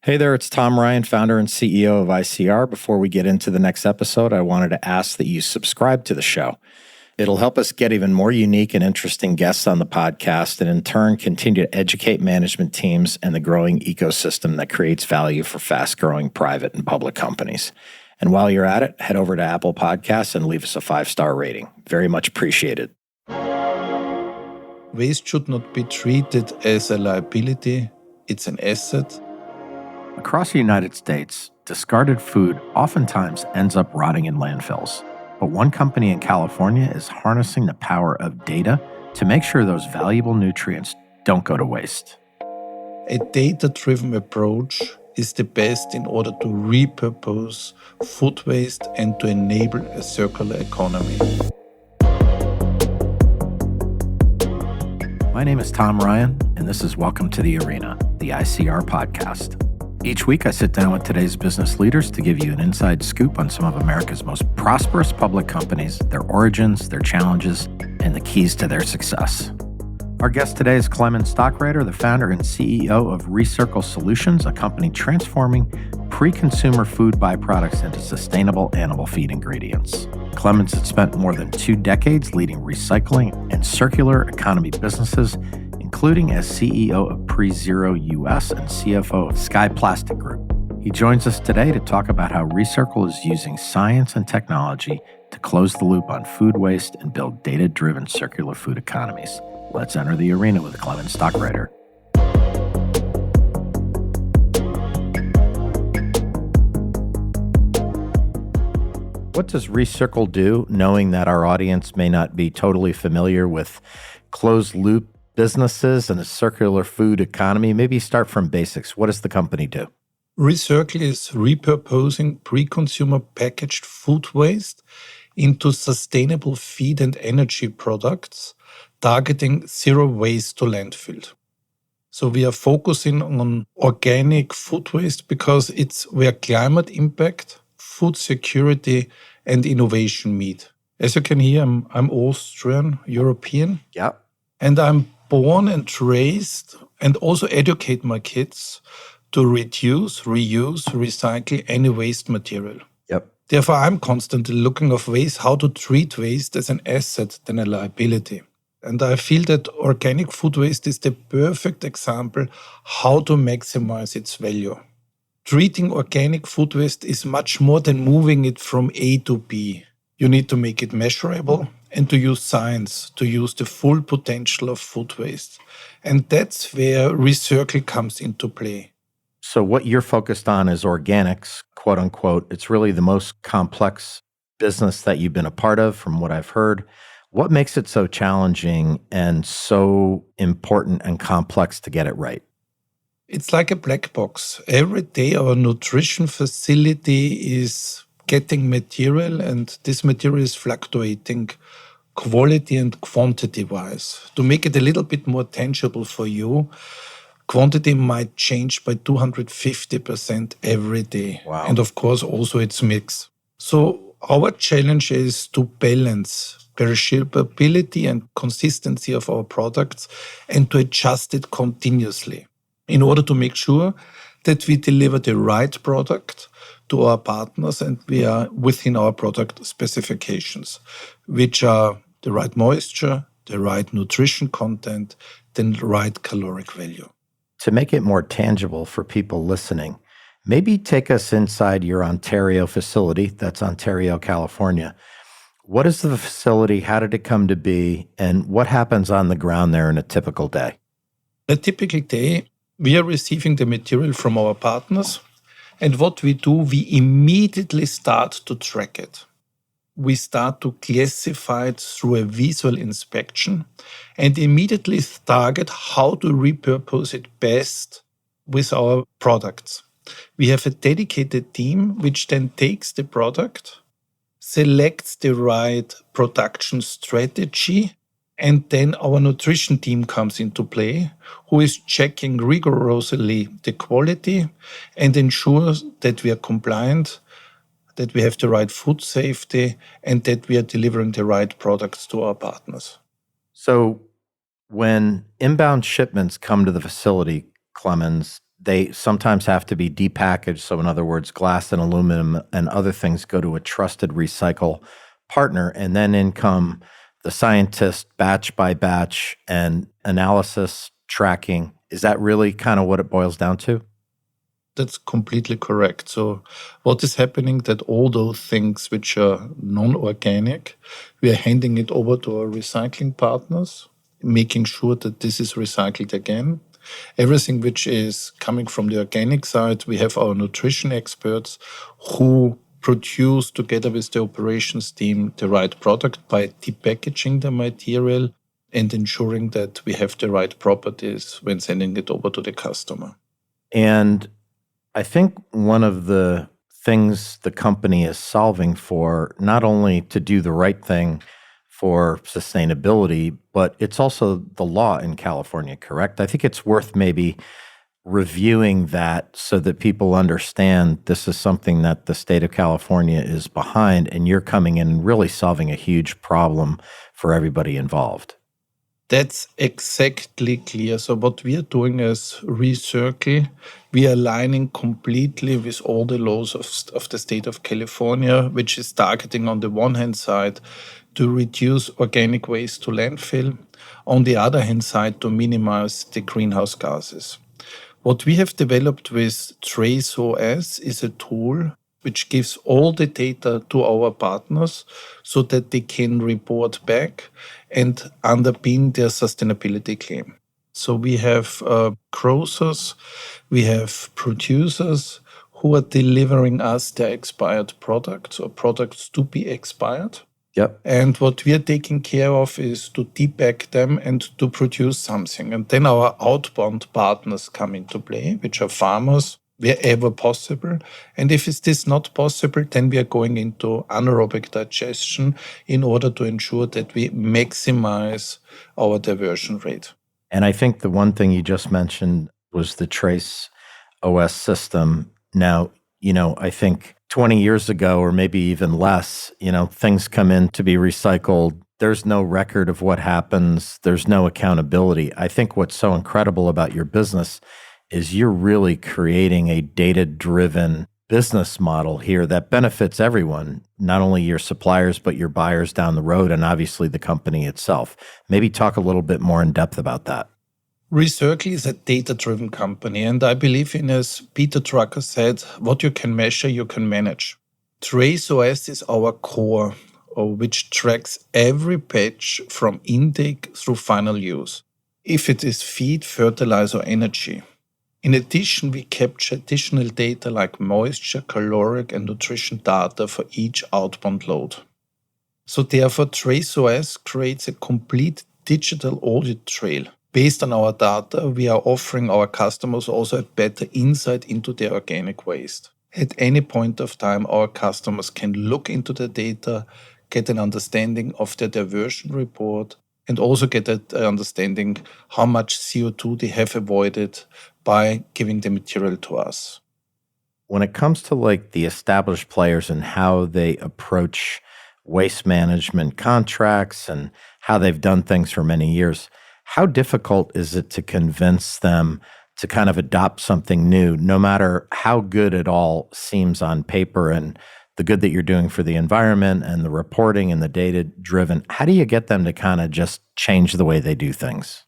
Hey there, it's Tom Ryan, founder and CEO of ICR. Before we get into the next episode, I wanted to ask that you subscribe to the show. It'll help us get even more unique and interesting guests on the podcast and in turn continue to educate management teams and the growing ecosystem that creates value for fast-growing private and public companies. And while you're at it, head over to Apple Podcasts and leave us a 5-star rating. Very much appreciated. Waste should not be treated as a liability, it's an asset. Across the United States, discarded food oftentimes ends up rotting in landfills. But one company in California is harnessing the power of data to make sure those valuable nutrients don't go to waste. A data-driven approach is the best in order to repurpose food waste and to enable a circular economy. My name is Tom Ryan, and this is Welcome to the Arena, the ICR podcast. Each week, I sit down with today's business leaders to give you an inside scoop on some of America's most prosperous public companies, their origins, their challenges, and the keys to their success. Our guest today is Clemens Stockreiter, the founder and CEO of Recircle Solutions, a company transforming pre-consumer food byproducts into sustainable animal feed ingredients. Clemens has spent more than 2 decades leading recycling and circular economy businesses, including as CEO of PreZero US and CFO of Sky Plastic Group. He joins us today to talk about how Recircle is using science and technology to close the loop on food waste and build data-driven circular food economies. Let's enter the arena with Clemens Stockreiter. What does Recircle do, knowing that our audience may not be totally familiar with closed-loop businesses and a circular food economy? Maybe start from basics. What does the company do? Recircle is repurposing pre-consumer packaged food waste into sustainable feed and energy products, targeting zero waste to landfill. So we are focusing on organic food waste because it's where climate impact, food security, and innovation meet. As you can hear, I'm Austrian, European. Yeah. And I'm born and raised and also educate my kids to reduce, reuse, recycle any waste material. Yep. Therefore, I'm constantly looking of ways how to treat waste as an asset than a liability. And I feel that organic food waste is the perfect example how to maximize its value. Treating organic food waste is much more than moving it from A to B. You need to make it measurable and to use science to use the full potential of food waste. And that's where Recircle comes into play. So what you're focused on is organics, quote unquote. It's really the most complex business that you've been a part of, from what I've heard. What makes it so challenging and so important and complex to get it right? It's like a black box. Every day our nutrition facility is getting material, and this material is fluctuating quality and quantity-wise. To make it a little bit more tangible for you, quantity might change by 250% every day. Wow. And of course, also its mix. So our challenge is to balance perishability and consistency of our products and to adjust it continuously in order to make sure that we deliver the right product to our partners and we are within our product specifications, which are the right moisture, the right nutrition content, the right caloric value. To make it more tangible for people listening, maybe take us inside your Ontario facility. That's Ontario, California. What is the facility? How did it come to be? And what happens on the ground there in a typical day? A typical day, we are receiving the material from our partners. And what we do, we immediately start to track it. We start to classify it through a visual inspection and immediately target how to repurpose it best with our products. We have a dedicated team which then takes the product, selects the right production strategy, and then our nutrition team comes into play, who is checking rigorously the quality and ensures that we are compliant, that we have the right food safety, and that we are delivering the right products to our partners. So when inbound shipments come to the facility, Clemens, they sometimes have to be depackaged. So in other words, glass and aluminum and other things go to a trusted recycle partner, and then in come the scientist batch by batch and analysis tracking. Is that really kind of what it boils down to? That's completely correct. So what is happening that all those things which are non-organic, we are handing it over to our recycling partners, making sure that this is recycled again. Everything which is coming from the organic side, we have our nutrition experts who produce together with the operations team the right product by depackaging the material and ensuring that we have the right properties when sending it over to the customer. And I think one of the things the company is solving for, not only to do the right thing for sustainability, but it's also the law in California, correct? I think it's worth maybe reviewing that so that people understand this is something that the state of California is behind, and you're coming in and really solving a huge problem for everybody involved. That's exactly clear. So what we are doing as Recircle, we are aligning completely with all the laws of the state of California, which is targeting on the one hand side to reduce organic waste to landfill, on the other hand side to minimize the greenhouse gases. What we have developed with TraceOS is a tool which gives all the data to our partners so that they can report back and underpin their sustainability claim. So we have grocers, we have producers who are delivering us their expired products or products to be expired. Yep. And what we are taking care of is to depack them and to produce something. And then our outbound partners come into play, which are farmers, wherever possible. And if it is not possible, then we are going into anaerobic digestion in order to ensure that we maximize our diversion rate. And I think the one thing you just mentioned was the TraceOS system. Now, I think 20 years ago, or maybe even less, things come in to be recycled. There's no record of what happens. There's no accountability. I think what's so incredible about your business is you're really creating a data-driven business model here that benefits everyone, not only your suppliers, but your buyers down the road, and obviously the company itself. Maybe talk a little bit more in depth about that. Recircle is a data-driven company, and I believe in, as Peter Drucker said, what you can measure, you can manage. TraceOS is our core, which tracks every batch from intake through final use, if it is feed, fertilizer, or energy. In addition, we capture additional data like moisture, caloric, and nutrition data for each outbound load. So therefore, TraceOS creates a complete digital audit trail. Based on our data, we are offering our customers also a better insight into their organic waste. At any point of time, our customers can look into the data, get an understanding of their diversion report, and also get an understanding how much CO2 they have avoided by giving the material to us. When it comes to the established players and how they approach waste management contracts and how they've done things for many years, how difficult is it to convince them to kind of adopt something new, no matter how good it all seems on paper and the good that you're doing for the environment and the reporting and the data-driven? How do you get them to kind of just change the way they do things?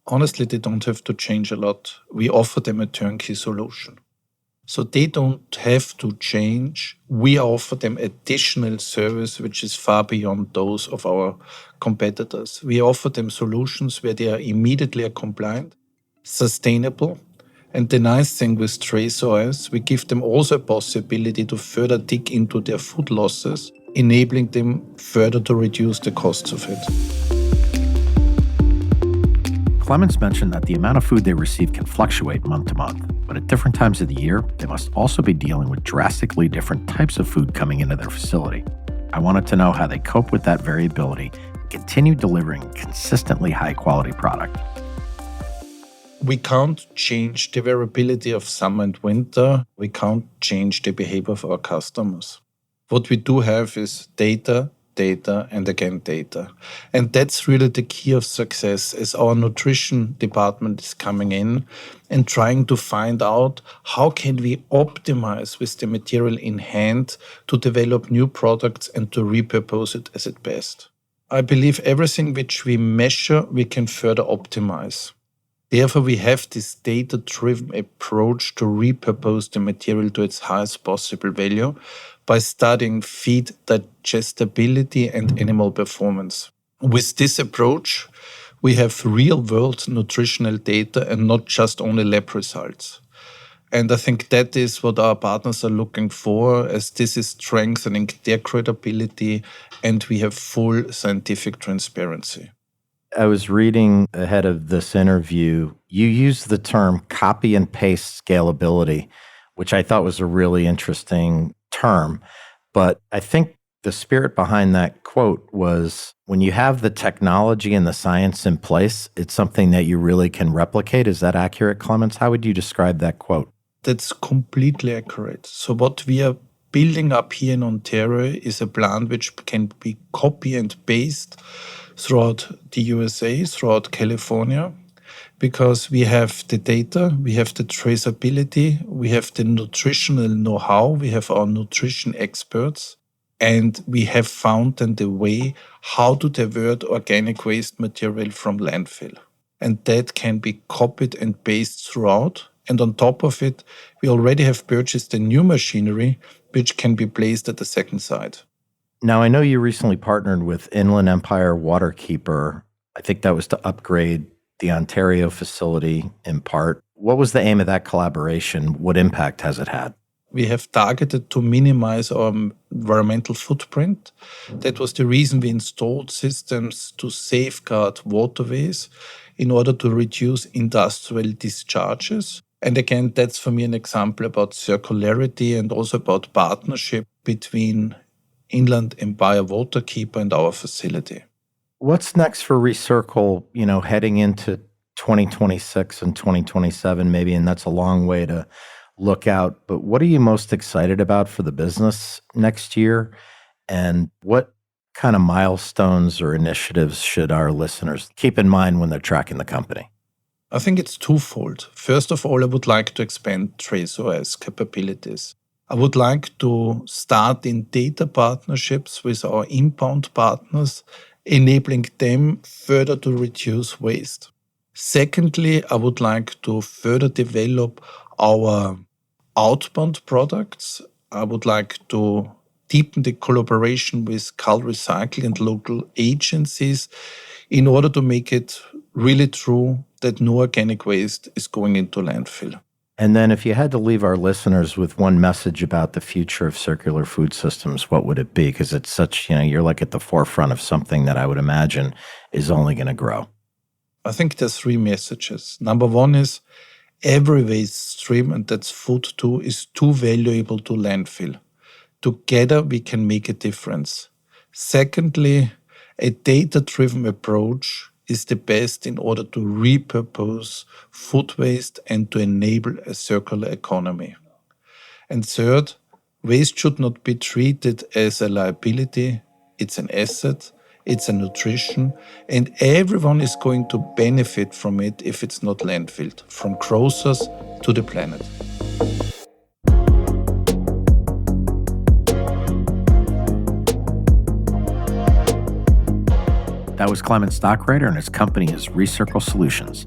Honestly, they don't have to change a lot. We offer them a turnkey solution. So they don't have to change. We offer them additional service, which is far beyond those of our competitors. We offer them solutions where they are immediately compliant, sustainable. And the nice thing with TraceOS, we give them also a possibility to further dig into their food losses, enabling them further to reduce the costs of it. Clemens mentioned that the amount of food they receive can fluctuate month to month, but at different times of the year, they must also be dealing with drastically different types of food coming into their facility. I wanted to know how they cope with that variability and continue delivering consistently high-quality product. We can't change the variability of summer and winter. We can't change the behavior of our customers. What we do have is data data, and again data. And that's really the key of success, as our nutrition department is coming in and trying to find out how can we optimize with the material in hand to develop new products and to repurpose it as it best. I believe everything which we measure, we can further optimize. Therefore, we have this data-driven approach to repurpose the material to its highest possible value by studying feed digestibility and animal performance. With this approach, we have real-world nutritional data and not just only lab results. And I think that is what our partners are looking for, as this is strengthening their credibility and we have full scientific transparency. I was reading ahead of this interview, you used the term copy and paste scalability, which I thought was a really interesting term. But I think the spirit behind that quote was when you have the technology and the science in place, it's something that you really can replicate. Is that accurate, Clemens? How would you describe that quote? That's completely accurate. So what we are building up here in Ontario is a plant which can be copy and paste throughout the USA, throughout California, because we have the data, we have the traceability, we have the nutritional know-how, we have our nutrition experts, and we have found then the way how to divert organic waste material from landfill. And that can be copied and pasted throughout. And on top of it, we already have purchased a new machinery which can be placed at the second site. Now, I know you recently partnered with Inland Empire Waterkeeper. I think that was to upgrade the Ontario facility in part. What was the aim of that collaboration? What impact has it had? We have targeted to minimize our environmental footprint. That was the reason we installed systems to safeguard waterways in order to reduce industrial discharges. And again, that's for me an example about circularity and also about partnership between Inland Empire Waterkeeper and our facility. What's next for Recircle, heading into 2026 and 2027 maybe, and that's a long way to look out, but what are you most excited about for the business next year? And what kind of milestones or initiatives should our listeners keep in mind when they're tracking the company? I think it's twofold. First of all, I would like to expand TraceOS capabilities. I would like to start in data partnerships with our inbound partners, enabling them further to reduce waste. Secondly, I would like to further develop our outbound products. I would like to deepen the collaboration with Cal Recycle and local agencies in order to make it really true that no organic waste is going into landfill. And then if you had to leave our listeners with one message about the future of circular food systems, what would it be? Because it's such, you're like at the forefront of something that I would imagine is only going to grow. I think there's three messages. Number one is every waste stream, and that's food too, is too valuable to landfill. Together we can make a difference. Secondly, a data-driven approach is the best in order to repurpose food waste and to enable a circular economy. And third, waste should not be treated as a liability. It's an asset, it's a nutrition, and everyone is going to benefit from it if it's not landfilled, from grocers to the planet. That was Clemens Stockreiter, and his company is Recircle Solutions.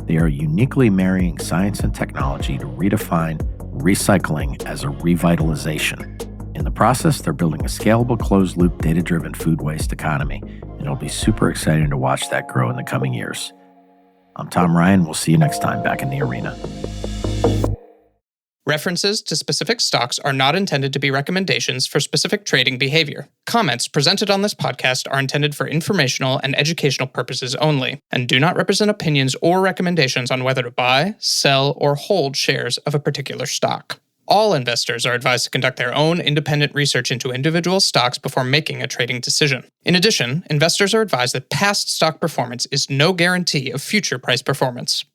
They are uniquely marrying science and technology to redefine recycling as a revitalization. In the process, they're building a scalable, closed-loop, data-driven food waste economy, and it'll be super exciting to watch that grow in the coming years. I'm Tom Ryan. We'll see you next time back in the arena. References to specific stocks are not intended to be recommendations for specific trading behavior. Comments presented on this podcast are intended for informational and educational purposes only, and do not represent opinions or recommendations on whether to buy, sell, or hold shares of a particular stock. All investors are advised to conduct their own independent research into individual stocks before making a trading decision. In addition, investors are advised that past stock performance is no guarantee of future price performance.